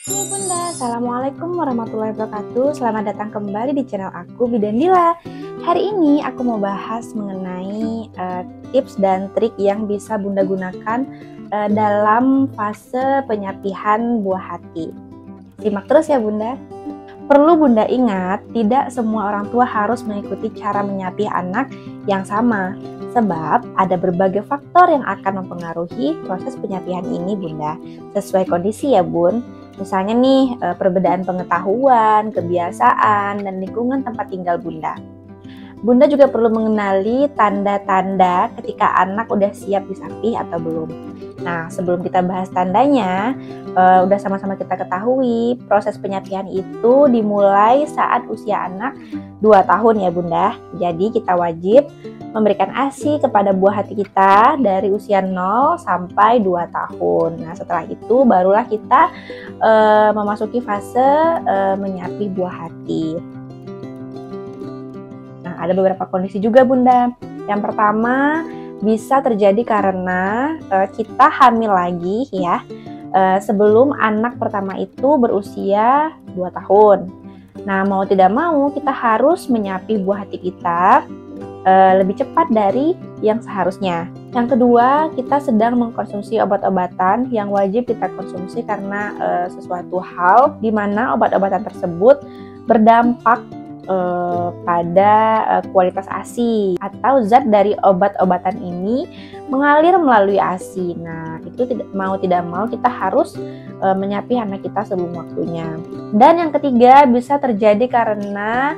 Hai Bunda, Assalamualaikum warahmatullahi wabarakatuh. Selamat datang kembali di channel aku, Bidan Dila. Hari ini aku mau bahas mengenai tips dan trik yang bisa Bunda gunakan dalam fase penyapihan buah hati. Simak terus ya Bunda. Perlu Bunda ingat, tidak semua orang tua harus mengikuti cara menyapih anak yang sama. Sebab ada berbagai faktor yang akan mempengaruhi proses penyapihan ini Bunda. Sesuai kondisi ya Bun. Misalnya nih, perbedaan pengetahuan, kebiasaan, dan lingkungan tempat tinggal Bunda. Bunda juga perlu mengenali tanda-tanda ketika anak udah siap disapih atau belum. Nah, sebelum kita bahas tandanya, udah sama-sama kita ketahui proses penyapihan itu dimulai saat usia anak 2 tahun ya Bunda. Jadi kita wajib memberikan ASI kepada buah hati kita dari usia 0 sampai 2 tahun. Nah, setelah itu barulah kita memasuki fase menyapih buah hati. Nah, ada beberapa kondisi juga Bunda. Yang pertama, bisa terjadi karena kita hamil lagi ya, sebelum anak pertama itu berusia 2 tahun. Nah, mau tidak mau kita harus menyapih buah hati kita lebih cepat dari yang seharusnya. Yang kedua, kita sedang mengkonsumsi obat-obatan yang wajib kita konsumsi karena sesuatu hal di mana obat-obatan tersebut berdampak pada kualitas ASI atau zat dari obat-obatan ini mengalir melalui ASI. Nah, itu tidak mau kita harus menyapih anak kita sebelum waktunya. Dan yang ketiga, bisa terjadi karena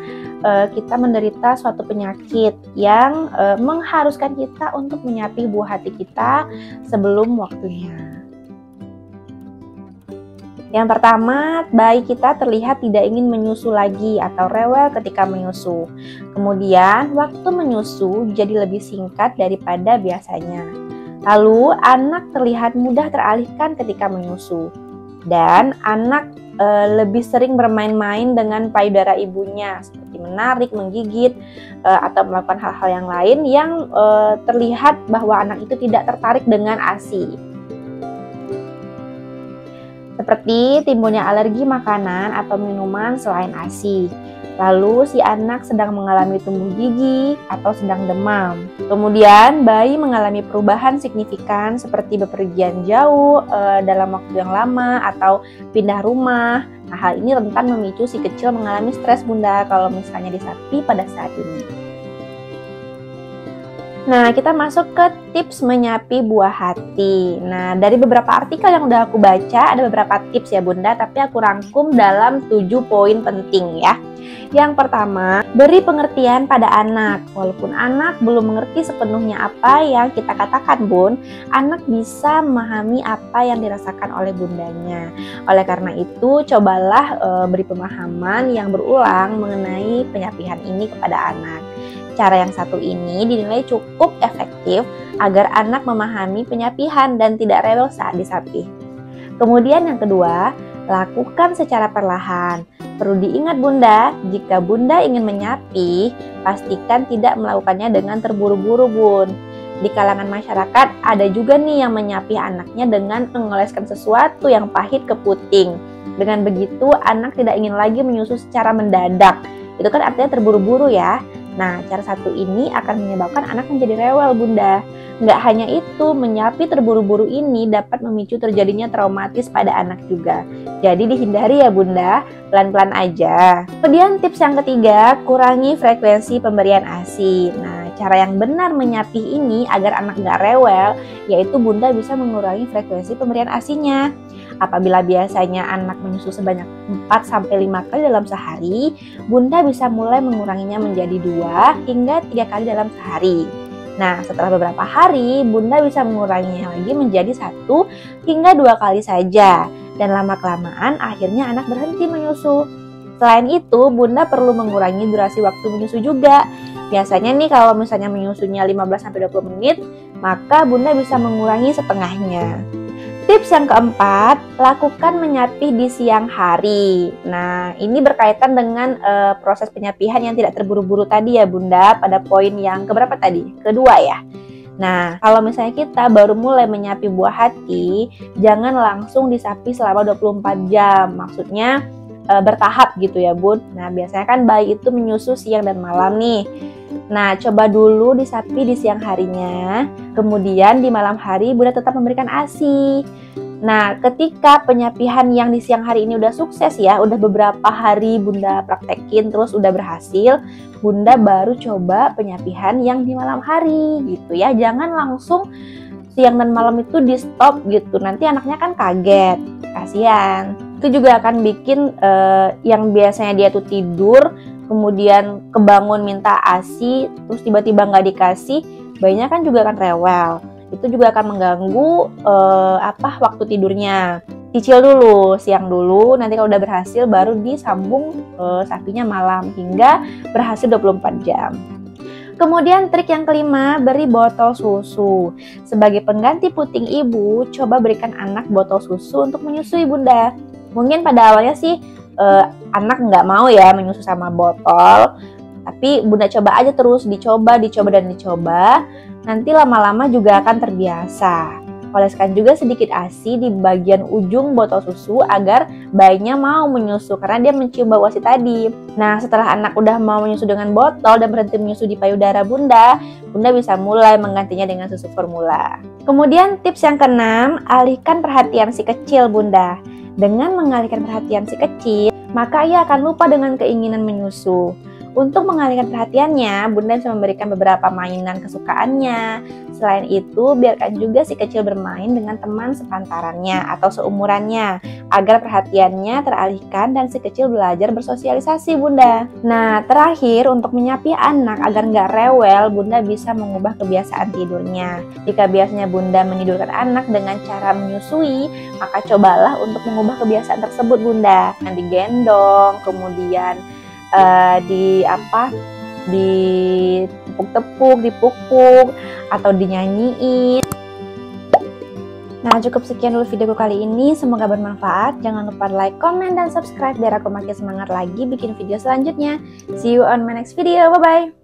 kita menderita suatu penyakit yang mengharuskan kita untuk menyapih buah hati kita sebelum waktunya. Yang pertama, bayi kita terlihat tidak ingin menyusu lagi atau rewel ketika menyusu. Kemudian, waktu menyusu jadi lebih singkat daripada biasanya. Lalu, anak terlihat mudah teralihkan ketika menyusu. Dan anak lebih sering bermain-main dengan payudara ibunya, seperti menarik, menggigit, atau melakukan hal-hal yang lain yang terlihat bahwa anak itu tidak tertarik dengan ASI. Seperti timbulnya alergi makanan atau minuman selain ASI. Lalu si anak sedang mengalami tumbuh gigi atau sedang demam. Kemudian bayi mengalami perubahan signifikan seperti bepergian jauh dalam waktu yang lama atau pindah rumah. Nah, hal ini rentan memicu si kecil mengalami stres Bunda kalau misalnya disapih pada saat ini. Nah, kita masuk ke tips menyapih buah hati. Nah, dari beberapa artikel yang udah aku baca, ada beberapa tips ya Bunda, tapi aku rangkum dalam 7 poin penting ya. Yang pertama, beri pengertian pada anak. Walaupun anak belum mengerti sepenuhnya apa yang kita katakan Bun, anak bisa memahami apa yang dirasakan oleh bundanya. Oleh karena itu, cobalah beri pemahaman yang berulang mengenai penyapihan ini kepada anak. Cara yang satu ini dinilai cukup efektif agar anak memahami penyapihan dan tidak rewel saat disapih. Kemudian yang kedua, lakukan secara perlahan. Perlu diingat Bunda, jika Bunda ingin menyapih, pastikan tidak melakukannya dengan terburu-buru Bun. Di kalangan masyarakat ada juga nih yang menyapih anaknya dengan mengoleskan sesuatu yang pahit ke puting. Dengan begitu anak tidak ingin lagi menyusu secara mendadak. Itu kan artinya terburu-buru ya. Nah, cara satu ini akan menyebabkan anak menjadi rewel Bunda. Nggak hanya itu, menyapih terburu-buru ini dapat memicu terjadinya traumatis pada anak juga. Jadi dihindari ya Bunda, pelan-pelan aja. Kemudian tips yang ketiga, kurangi frekuensi pemberian ASI. Nah, cara yang benar menyapih ini agar anak nggak rewel, yaitu Bunda bisa mengurangi frekuensi pemberian ASInya. Apabila biasanya anak menyusu sebanyak 4-5 kali dalam sehari, Bunda bisa mulai menguranginya menjadi 2 hingga 3 kali dalam sehari. Nah, setelah beberapa hari, Bunda bisa menguranginya lagi menjadi 1 hingga 2 kali saja. Dan lama-kelamaan akhirnya anak berhenti menyusu. Selain itu, Bunda perlu mengurangi durasi waktu menyusu juga. Biasanya nih kalau misalnya menyusunya 15-20 menit, maka Bunda bisa mengurangi setengahnya. Tips yang keempat, lakukan menyapih di siang hari. Nah, ini berkaitan dengan proses penyapihan yang tidak terburu-buru tadi ya Bunda, pada poin yang keberapa tadi? Kedua ya. Nah, kalau misalnya kita baru mulai menyapi buah hati, jangan langsung disapi selama 24 jam. Maksudnya bertahap gitu ya Bun. Nah, biasanya kan bayi itu menyusu siang dan malam nih. Nah, coba dulu disapi di siang harinya, kemudian di malam hari Bunda tetap memberikan ASI. Nah, ketika penyapian yang di siang hari ini udah sukses ya, udah beberapa hari Bunda praktekin terus udah berhasil, Bunda baru coba penyapian yang di malam hari gitu ya. Jangan langsung siang dan malam itu di stop gitu, nanti anaknya kan kaget, kasihan. Itu juga akan bikin yang biasanya dia tuh tidur, kemudian kebangun minta ASI, terus tiba-tiba nggak dikasih, bayinya kan juga akan rewel. Itu juga akan mengganggu waktu tidurnya. Cicil dulu, siang dulu, nanti kalau udah berhasil baru disambung sapinya malam hingga berhasil 24 jam. Kemudian trik yang kelima, beri botol susu. Sebagai pengganti puting ibu, coba berikan anak botol susu untuk menyusui Bunda. Mungkin pada awalnya sih anak nggak mau ya menyusu sama botol, tapi Bunda coba aja terus, dicoba. Nanti lama-lama juga akan terbiasa. Oleskan juga sedikit ASI di bagian ujung botol susu agar bayinya mau menyusu karena dia mencium bau ASI tadi. Nah, setelah anak udah mau menyusu dengan botol dan berhenti menyusu di payudara Bunda bisa mulai menggantinya dengan susu formula. Kemudian tips yang keenam, alihkan perhatian si kecil Bunda. Dengan mengalihkan perhatian si kecil, maka ia akan lupa dengan keinginan menyusu. Untuk mengalihkan perhatiannya, Bunda bisa memberikan beberapa mainan kesukaannya. Selain itu, biarkan juga si kecil bermain dengan teman sepantarannya atau seumurannya, agar perhatiannya teralihkan dan si kecil belajar bersosialisasi Bunda. Nah, terakhir untuk menyapi anak agar nggak rewel, Bunda bisa mengubah kebiasaan tidurnya. Jika biasanya Bunda menidurkan anak dengan cara menyusui, maka cobalah untuk mengubah kebiasaan tersebut Bunda. Yang digendong, kemudian ditepuk-tepuk, dipupuk, atau dinyanyiin. Nah, cukup sekian dulu videoku kali ini. Semoga bermanfaat. Jangan lupa like, comment, dan subscribe biar aku makin semangat lagi bikin video selanjutnya. See you on my next video. Bye-bye.